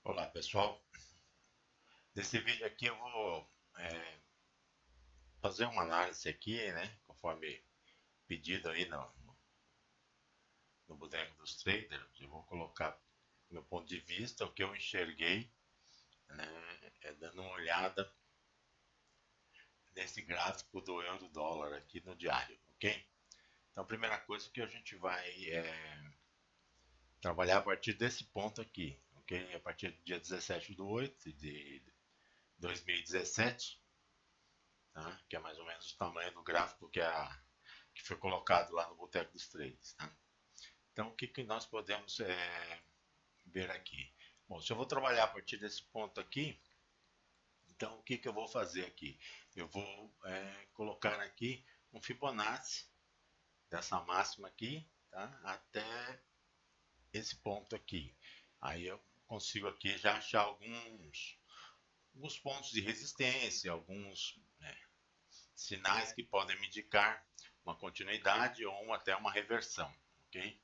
Olá pessoal, nesse vídeo aqui eu vou fazer uma análise aqui, né, conforme pedido aí no Boteco dos Traders. Eu vou colocar meu ponto de vista, o que eu enxerguei, né, dando uma olhada nesse gráfico do euro-dólar aqui no diário, ok? Então a primeira coisa que a gente vai trabalhar a partir desse ponto aqui, ok? A partir do dia 17/8 de 2017, tá? Que é mais ou menos o tamanho do gráfico que foi colocado lá no Boteco dos Trades. Tá? Então, o que nós podemos ver aqui? Bom, se eu vou trabalhar a partir desse ponto aqui, então o que eu vou fazer aqui? Eu vou colocar aqui um Fibonacci dessa máxima aqui, tá? Até esse ponto aqui. Aí eu consigo aqui já achar alguns pontos de resistência, alguns sinais que podem me indicar uma continuidade ou até uma reversão, ok?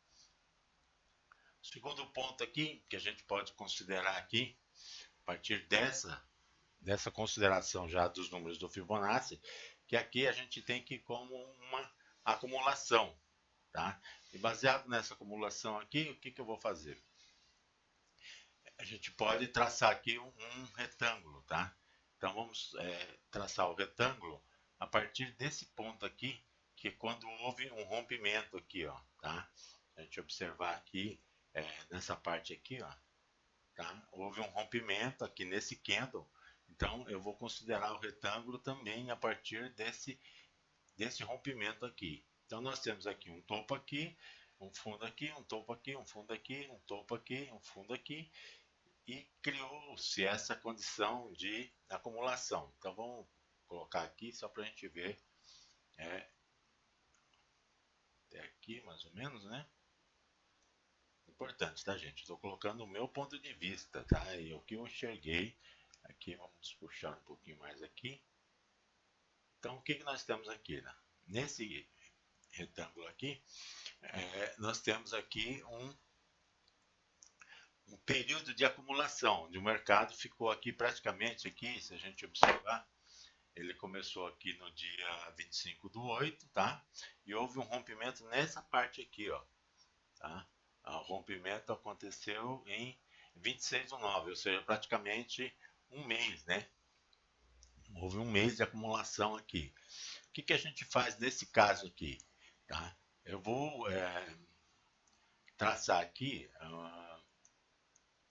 O segundo ponto aqui que a gente pode considerar aqui, a partir dessa consideração já dos números do Fibonacci, que aqui a gente tem que como uma acumulação, tá? E baseado nessa acumulação aqui, o que eu vou fazer? A gente pode traçar aqui um retângulo, tá? Então vamos traçar o retângulo a partir desse ponto aqui, que é quando houve um rompimento aqui, ó, tá? A gente observar aqui, nessa parte aqui, ó, tá? Houve um rompimento aqui nesse candle, então eu vou considerar o retângulo também a partir desse rompimento aqui. Então nós temos aqui um topo aqui, um fundo aqui, um topo aqui, um fundo aqui, um topo aqui, um fundo aqui, e criou-se essa condição de acumulação. Então vamos colocar aqui só para a gente ver até aqui mais ou menos, né? Importante, tá, gente? Estou colocando o meu ponto de vista, tá? E o que eu enxerguei. Aqui vamos puxar um pouquinho mais aqui. Então o que nós temos aqui, né? Nesse retângulo aqui, nós temos aqui um período de acumulação, onde o mercado ficou aqui praticamente aqui, se a gente observar, ele começou aqui no dia 25/8, tá? E houve um rompimento nessa parte aqui, ó, tá? O rompimento aconteceu em 26/9, ou seja, praticamente um mês, né? Houve um mês de acumulação aqui. O que a gente faz nesse caso aqui, tá? Eu vou traçar aqui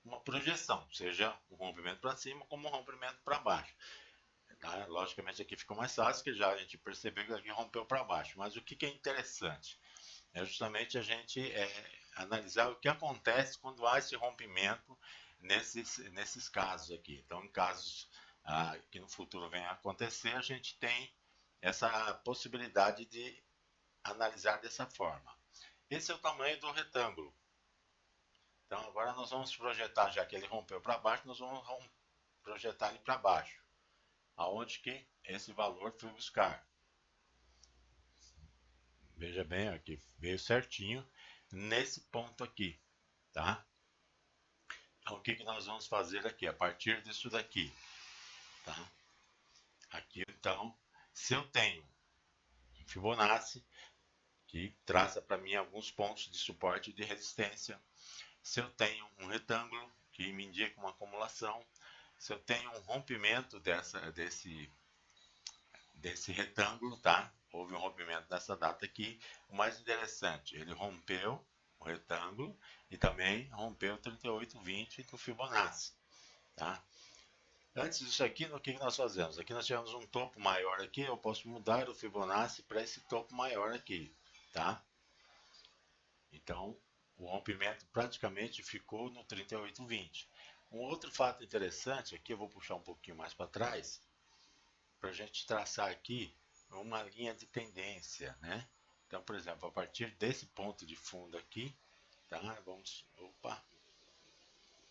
uma projeção, seja um rompimento para cima como um rompimento para baixo. Tá? Logicamente aqui ficou mais fácil, que já a gente percebeu que aqui rompeu para baixo. Mas o que é interessante é justamente a gente analisar o que acontece quando há esse rompimento nesses casos aqui. Então, em casos que no futuro venham a acontecer, a gente tem essa possibilidade de analisar dessa forma. Esse é o tamanho do retângulo. Então, agora nós vamos projetar, já que ele rompeu para baixo, nós vamos projetar ele para baixo. Aonde que esse valor foi buscar. Veja bem, aqui veio certinho nesse ponto aqui, tá? Então, o que nós vamos fazer aqui? A partir disso daqui, tá? Aqui, então, se eu tenho um Fibonacci, que traça para mim alguns pontos de suporte e de resistência, se eu tenho um retângulo, que me indica uma acumulação, se eu tenho um rompimento desse retângulo, tá? Houve um rompimento nessa data aqui. O mais interessante, ele rompeu o retângulo e também rompeu o 38/20 do Fibonacci, tá? Antes disso aqui, o que nós fazemos? Aqui nós tivemos um topo maior aqui, eu posso mudar o Fibonacci para esse topo maior aqui, tá? Então, o rompimento praticamente ficou no 38/20. Um outro fato interessante, aqui eu vou puxar um pouquinho mais para trás, para a gente traçar aqui uma linha de tendência, né? Então, por exemplo, a partir desse ponto de fundo aqui, tá? Vamos, opa,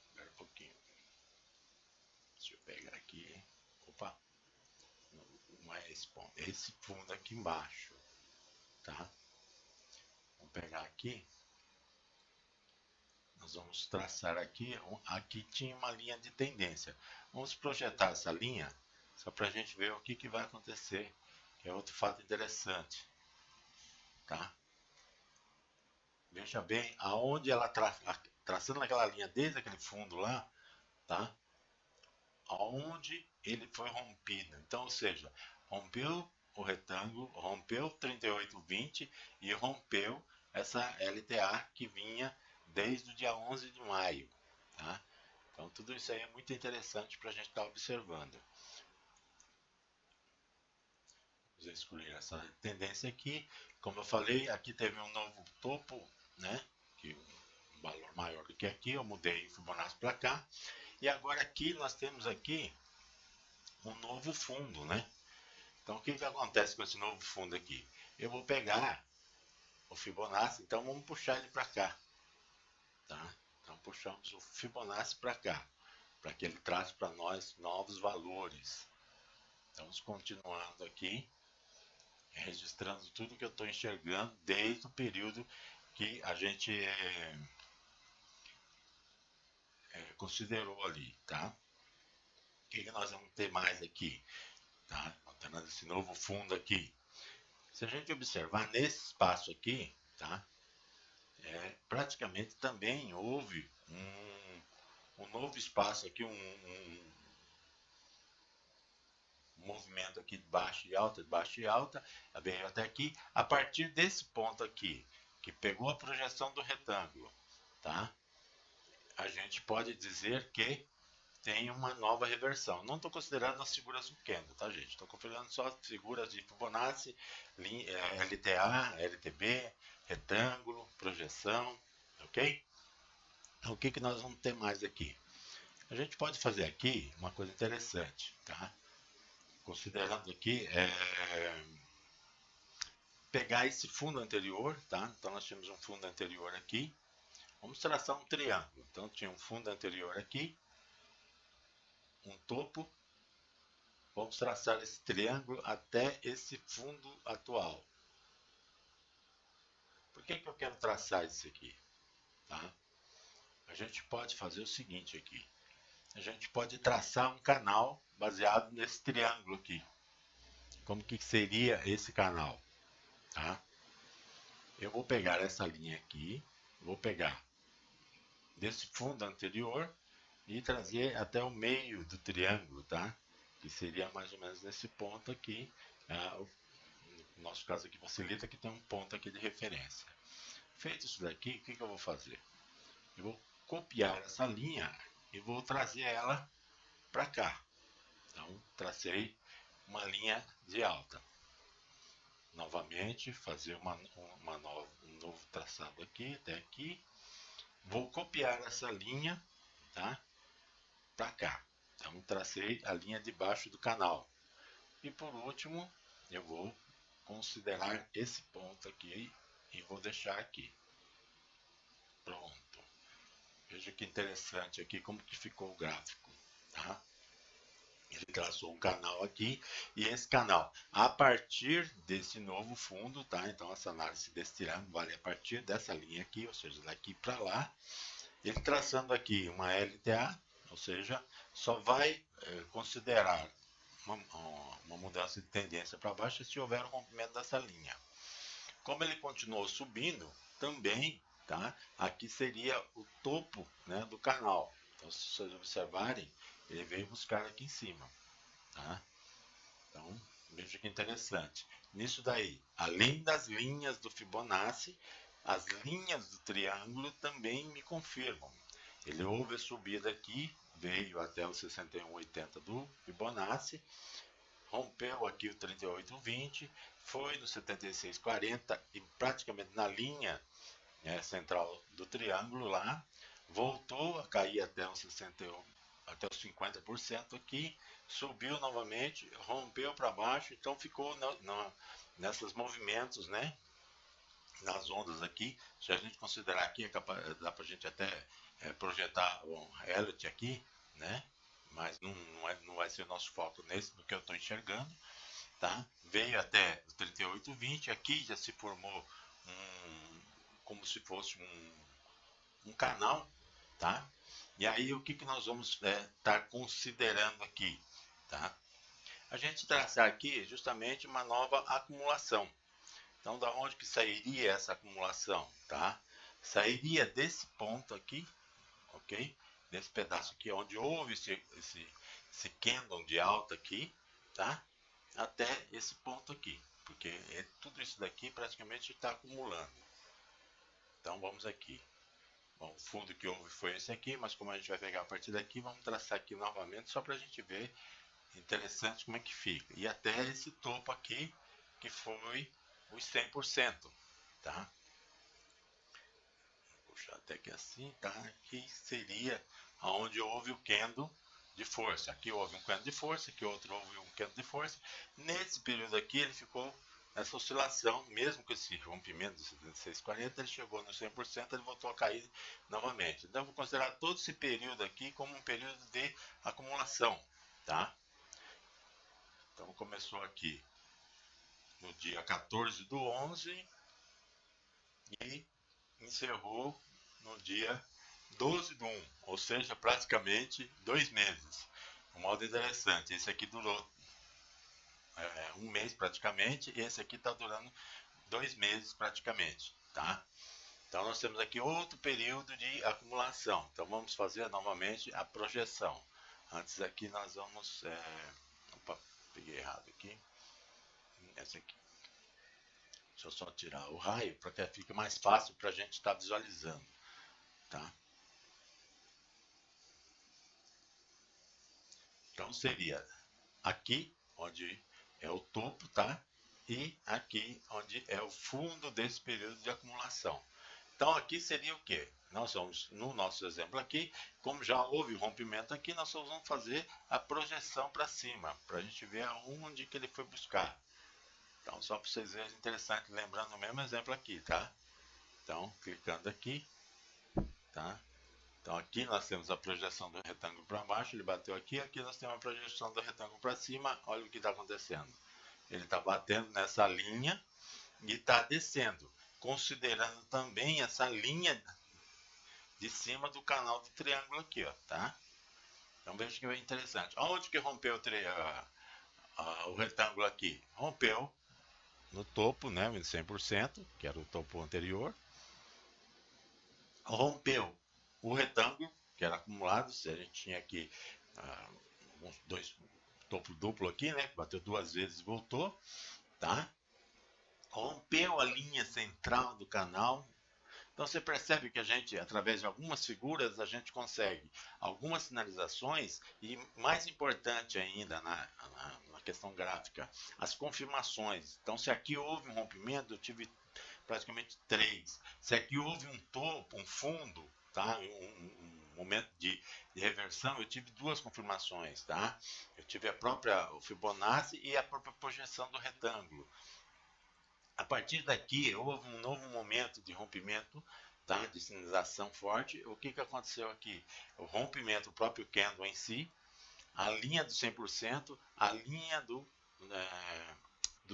espera um pouquinho, deixa eu pegar aqui, opa, não é esse ponto, é esse fundo aqui embaixo, tá? Vamos pegar aqui, nós vamos traçar aqui, aqui tinha uma linha de tendência. Vamos projetar essa linha, só para a gente ver o que vai acontecer, que é outro fato interessante, tá? Veja bem, aonde ela traçando aquela linha desde aquele fundo lá, tá? Aonde ele foi rompido. Então, ou seja, rompeu o retângulo, rompeu 38,20 e rompeu essa LTA que vinha desde o dia 11 de maio. Tá? Então, tudo isso aí é muito interessante para a gente estar observando. Vamos excluir essa tendência aqui. Como eu falei, aqui teve um novo topo, né? Que um valor maior do que aqui. Eu mudei o Fibonacci para cá. E agora aqui nós temos aqui um novo fundo, né? Então, o que acontece com esse novo fundo aqui? Eu vou pegar o Fibonacci, então vamos puxar ele para cá, tá? Então, puxamos o Fibonacci para cá, para que ele traze para nós novos valores. Estamos continuando aqui, registrando tudo que eu estou enxergando desde o período que a gente considerou ali, tá? O que nós vamos ter mais aqui? Tá? Alterando esse novo fundo aqui. Se a gente observar nesse espaço aqui, tá? Praticamente também houve um novo espaço aqui, um movimento aqui de baixa e alta, veio até aqui. A partir desse ponto aqui, que pegou a projeção do retângulo, tá? A gente pode dizer que tem uma nova reversão. Não estou considerando as figuras do candle, tá, gente? Estou considerando só as figuras de Fibonacci, LTA, LTB, retângulo, projeção, ok? Então, o que nós vamos ter mais aqui? A gente pode fazer aqui uma coisa interessante, tá? Considerando aqui, pegar esse fundo anterior, tá? Então, nós tínhamos um fundo anterior aqui. Vamos traçar um triângulo. Então, tinha um fundo anterior aqui, um topo. Vamos traçar esse triângulo até esse fundo atual. Por que eu quero traçar isso aqui? Tá? A gente pode fazer o seguinte aqui. A gente pode traçar um canal baseado nesse triângulo aqui. Como que seria esse canal? Tá? Eu vou pegar essa linha aqui, vou pegar desse fundo anterior e trazer até o meio do triângulo, tá? Que seria mais ou menos nesse ponto aqui. No nosso caso aqui facilita que tem um ponto aqui de referência. Feito isso daqui, o que eu vou fazer? Eu vou copiar essa linha e vou trazer ela para cá. Então, tracei uma linha de alta. Novamente, fazer um novo traçado aqui, até aqui. Vou copiar essa linha, tá? Para cá. Então, tracei a linha de baixo do canal. E por último, eu vou considerar esse ponto aqui e vou deixar aqui. Pronto. Veja que interessante aqui como que ficou o gráfico, tá? Ele traçou um canal aqui e esse canal, a partir desse novo fundo, tá? Então essa análise desse triângulo vale a partir dessa linha aqui, ou seja, daqui para lá. Ele traçando aqui uma LTA, ou seja, só vai considerar uma mudança de tendência para baixo se houver um rompimento dessa linha. Como ele continuou subindo, também, tá? Aqui seria o topo, né, do canal. Então, se vocês observarem, ele veio buscar aqui em cima, tá? Então, veja que interessante. Nisso daí, além das linhas do Fibonacci, as linhas do triângulo também me confirmam. Ele houve a subida aqui, veio até o 61,80 do Fibonacci, rompeu aqui o 38,20, foi no 76,40 e praticamente na linha central do triângulo lá, voltou a cair até os 61, até os 50% aqui, subiu novamente, rompeu para baixo, então ficou nesses movimentos, né? Nas ondas aqui. Se a gente considerar aqui, dá para a gente até projetar o Elliott aqui, né? Mas não vai ser o nosso foco nesse, do que eu estou enxergando, tá? Veio até o 38,20, aqui já se formou como se fosse um canal, tá? E aí o que, que nós vamos estar considerando aqui, tá? A gente traçar aqui justamente uma nova acumulação. Então, da onde que sairia essa acumulação, tá? Sairia desse ponto aqui, ok? Desse pedaço aqui, onde houve esse candle de alta aqui, tá? Até esse ponto aqui, porque tudo isso daqui praticamente está acumulando. Então, vamos aqui. Bom, o fundo que houve foi esse aqui, mas como a gente vai pegar a partir daqui, vamos traçar aqui novamente, só para a gente ver interessante como é que fica. E até esse topo aqui, que foi os 100%, tá? Vou puxar até aqui assim, tá? Aqui seria onde houve o candle de força. Aqui houve um candle de força, aqui outro houve um candle de força. Nesse período aqui ele ficou nessa oscilação, mesmo com esse rompimento de 76,40, ele chegou no 100%, ele voltou a cair novamente. Então eu vou considerar todo esse período aqui como um período de acumulação, tá? Então começou aqui no dia 14 do 11 e encerrou no dia 12 do 1, ou seja, praticamente 2 meses. Um modo interessante, esse aqui durou um mês praticamente, e esse aqui está durando 2 meses praticamente, tá? Então nós temos aqui outro período de acumulação. Então vamos fazer novamente a projeção. Antes aqui nós vamos... Opa, peguei errado aqui. Essa aqui. Deixa eu só tirar o raio para que fique mais fácil para a gente estar visualizando, tá? Então seria aqui onde é o topo, tá? E aqui onde é o fundo desse período de acumulação. Então aqui seria o que? Nós vamos, no nosso exemplo aqui, como já houve rompimento aqui, nós só vamos fazer a projeção para cima, para a gente ver aonde que ele foi buscar. Então só para vocês verem, interessante, lembrando o mesmo exemplo aqui, tá? Então, clicando aqui, tá? Então aqui nós temos a projeção do retângulo para baixo, ele bateu aqui, aqui nós temos a projeção do retângulo para cima, olha o que está acontecendo. Ele está batendo nessa linha e está descendo, considerando também essa linha de cima do canal do triângulo aqui, ó, tá? Então veja que é interessante. Onde que rompeu o retângulo aqui? Rompeu no topo, né, em 100%, que era o topo anterior. Rompeu o retângulo, que era acumulado, a gente tinha aqui uns dois topo duplo aqui, né, bateu 2 vezes e voltou, tá? Rompeu a linha central do canal. Então você percebe que a gente, através de algumas figuras, a gente consegue algumas sinalizações e, mais importante ainda na questão gráfica, as confirmações. Então se aqui houve um rompimento, eu tive praticamente 3. Se aqui houve um topo, um fundo, tá? Um momento de reversão, eu tive 2 confirmações, tá? Eu tive o Fibonacci e a própria projeção do retângulo. A partir daqui, houve um novo momento de rompimento, tá? De sinalização forte. O que aconteceu aqui? O rompimento, o próprio candle em si, a linha do 100%, a linha do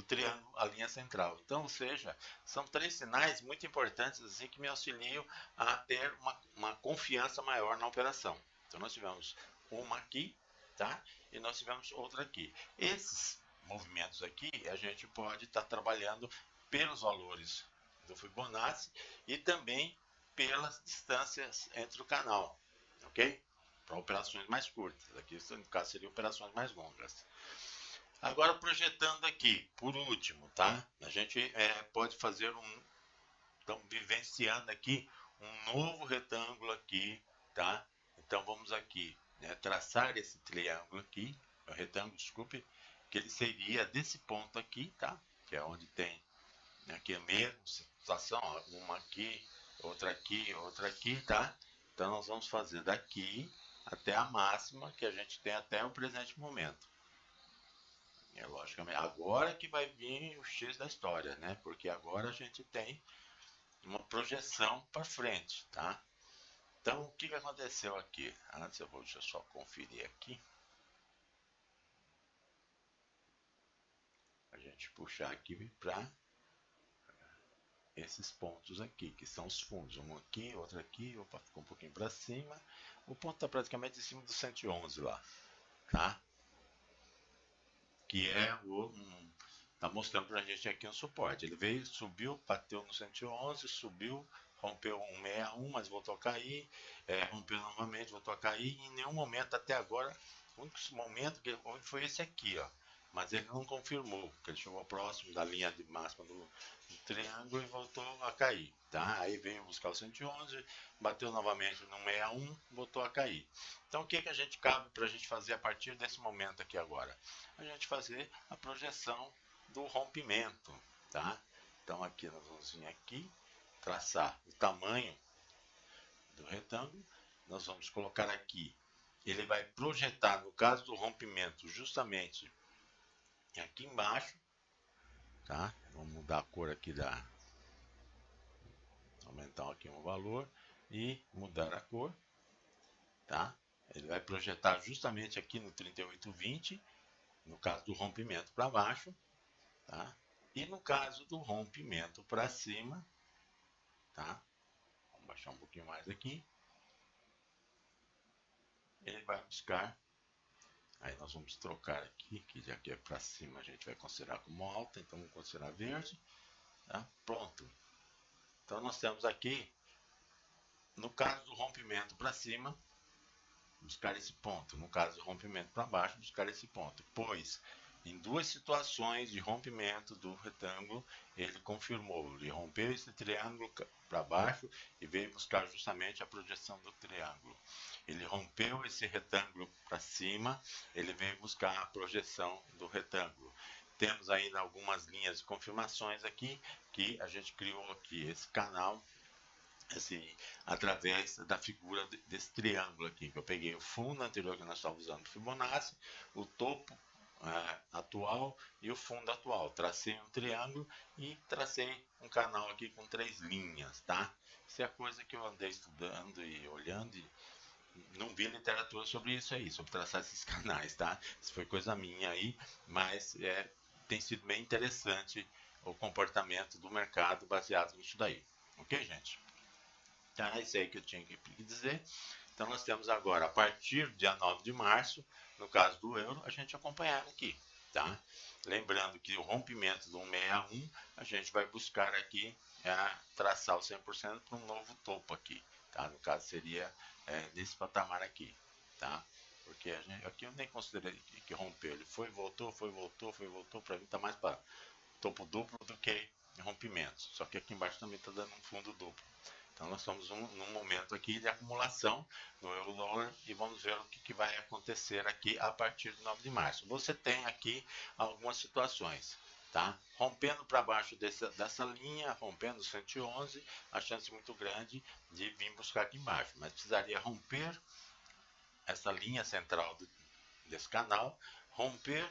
triângulo, a linha central. Então, ou seja, são 3 sinais muito importantes assim, que me auxiliam a ter uma confiança maior na operação. Então, nós tivemos uma aqui, tá? E nós tivemos outra aqui. Esses movimentos aqui, a gente pode estar trabalhando pelos valores do Fibonacci e também pelas distâncias entre o canal, ok? Para operações mais curtas. Aqui, no caso, seriam operações mais longas. Agora, projetando aqui, por último, tá? A gente pode fazer então, vivenciando aqui um novo retângulo aqui, tá? Então, vamos aqui, né, traçar esse triângulo aqui, retângulo, desculpe, que ele seria desse ponto aqui, tá? Que é onde tem, né, aqui a mesma situação, ó, uma aqui, outra aqui, tá? Então, nós vamos fazer daqui até a máxima que a gente tem até o presente momento. Logicamente, agora que vai vir o X da história, né? Porque agora a gente tem uma projeção para frente, tá? Então, o que aconteceu aqui? Antes deixa eu só conferir aqui. A gente puxar aqui para esses pontos aqui, que são os fundos. Um aqui, outro aqui, opa, ficou um pouquinho para cima. O ponto está praticamente em cima do 111 lá, tá? Que é o... tá mostrando para a gente aqui um suporte. Ele veio, subiu, bateu no 111, subiu, rompeu 161, mas voltou a cair, rompeu novamente, voltou a cair, e em nenhum momento até agora, o único momento que houve foi esse aqui, ó. Mas ele não confirmou, porque ele chegou próximo da linha de máxima do triângulo e voltou a cair, tá? Aí veio buscar o 111, bateu novamente no 61, voltou a cair. Então o que a gente cabe para a gente fazer a partir desse momento aqui agora? A gente fazer a projeção do rompimento, tá? Então aqui nós vamos vir aqui, traçar o tamanho do retângulo, nós vamos colocar aqui, ele vai projetar, no caso do rompimento, justamente aqui embaixo, tá? Vamos mudar a cor aqui aumentar aqui um valor e mudar a cor, tá? Ele vai projetar justamente aqui no 3820, no caso do rompimento para baixo, tá? E no caso do rompimento para cima, tá? Vamos baixar um pouquinho mais aqui. Ele vai buscar, aí nós vamos trocar aqui, que já que é para cima a gente vai considerar como alta, então vamos considerar verde, tá? Pronto. Então nós temos aqui, no caso do rompimento para cima, buscar esse ponto. No caso do rompimento para baixo, buscar esse ponto. Pois, em duas situações de rompimento do retângulo, ele confirmou. Ele rompeu esse triângulo para baixo e veio buscar justamente a projeção do triângulo. Ele rompeu esse retângulo para cima, ele veio buscar a projeção do retângulo. Temos ainda algumas linhas de confirmações aqui, que a gente criou aqui esse canal, assim, através da figura desse triângulo aqui, que eu peguei o fundo anterior que nós estávamos usando Fibonacci, o topo atual e o fundo atual. Tracei um triângulo e tracei um canal aqui com 3 linhas, tá? Isso é a coisa que eu andei estudando e olhando e não vi literatura sobre isso aí, sobre traçar esses canais, tá? Isso foi coisa minha aí, mas tem sido bem interessante o comportamento do mercado baseado nisso daí. Ok, gente? Tá, isso aí que eu tinha que dizer. Então nós temos agora, a partir do dia 9 de março, no caso do euro, a gente acompanhar aqui, tá? Lembrando que o rompimento do 161, a gente vai buscar aqui traçar o 100% para um novo topo aqui, tá? No caso seria nesse patamar aqui, tá? Porque aqui eu nem considerei que rompeu, ele foi, voltou, para mim está mais para topo duplo do que rompimento, só que aqui embaixo também está dando um fundo duplo. Então nós estamos num momento aqui de acumulação no euro-dólar e vamos ver o que vai acontecer aqui a partir de 9 de março. Você tem aqui algumas situações, tá? Rompendo para baixo dessa linha, rompendo 111, a chance muito grande de vir buscar aqui embaixo, mas precisaria romper essa linha central desse canal, romper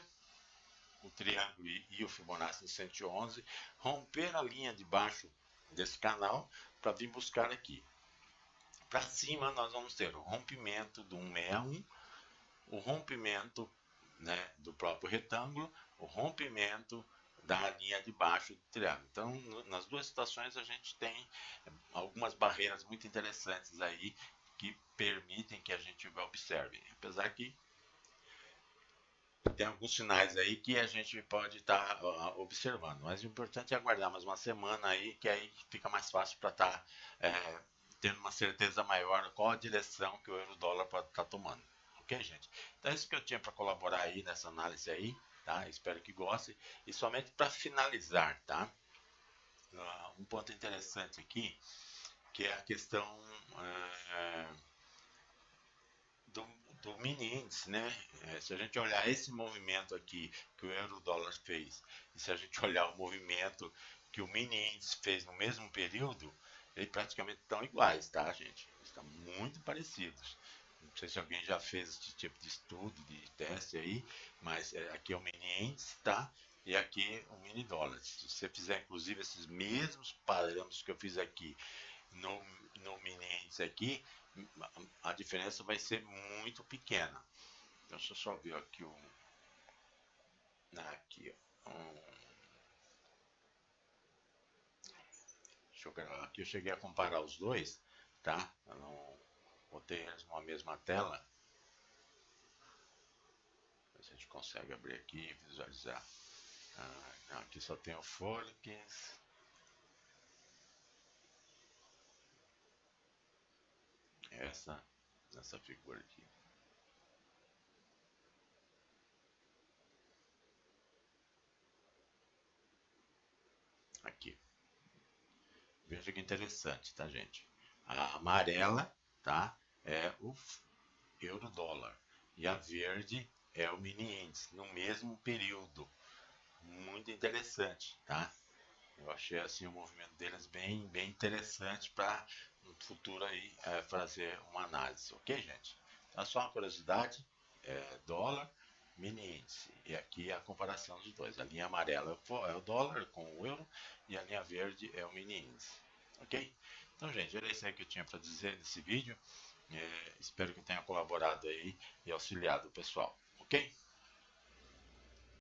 o triângulo e o Fibonacci de 111, romper a linha de baixo desse canal para vir buscar aqui. Para cima nós vamos ter o rompimento do 161, o rompimento, né, do próprio retângulo, o rompimento da linha de baixo do triângulo. Então, nas duas situações a gente tem algumas barreiras muito interessantes aí que permitem que a gente observe. Apesar que tem alguns sinais aí que a gente pode estar observando, mas o importante é aguardar mais uma semana aí, que aí fica mais fácil para estar tendo uma certeza maior qual a direção que o euro-dólar pode estar tomando. Ok, gente? Então é isso que eu tinha para colaborar aí nessa análise aí, tá? Espero que gostem. E somente para finalizar, tá? Um ponto interessante aqui, que é a questão do mini índice, né? Se a gente olhar esse movimento aqui que o euro-dólar fez, e se a gente olhar o movimento que o mini índice fez no mesmo período, eles praticamente estão iguais, tá, gente? Estão muito parecidos. Não sei se alguém já fez esse tipo de estudo, de teste aí, mas aqui é o mini índice, tá? E aqui o mini dólar. Se você fizer, inclusive, esses mesmos parâmetros que eu fiz aqui no mini índice aqui, a diferença vai ser muito pequena. Então, deixa eu só ver aqui aqui, ó. Aqui eu cheguei a comparar os dois, tá? Eu não botei eles numa mesma tela. A gente consegue abrir aqui e visualizar. Não, aqui só tem o Forex. Essa figura aqui. Aqui. Veja que interessante, tá, gente? A amarela, tá? É o euro-dólar. E a verde é o mini índice, no mesmo período. Muito interessante, tá? Eu achei assim o movimento deles bem interessante para no futuro aí fazer uma análise, ok, gente? Então, só uma curiosidade, dólar, mini índice. E aqui a comparação dos dois. A linha amarela é o dólar com o euro e a linha verde é o mini índice, ok? Então, gente, era isso aí que eu tinha para dizer nesse vídeo. Espero que tenha colaborado aí e auxiliado o pessoal, ok?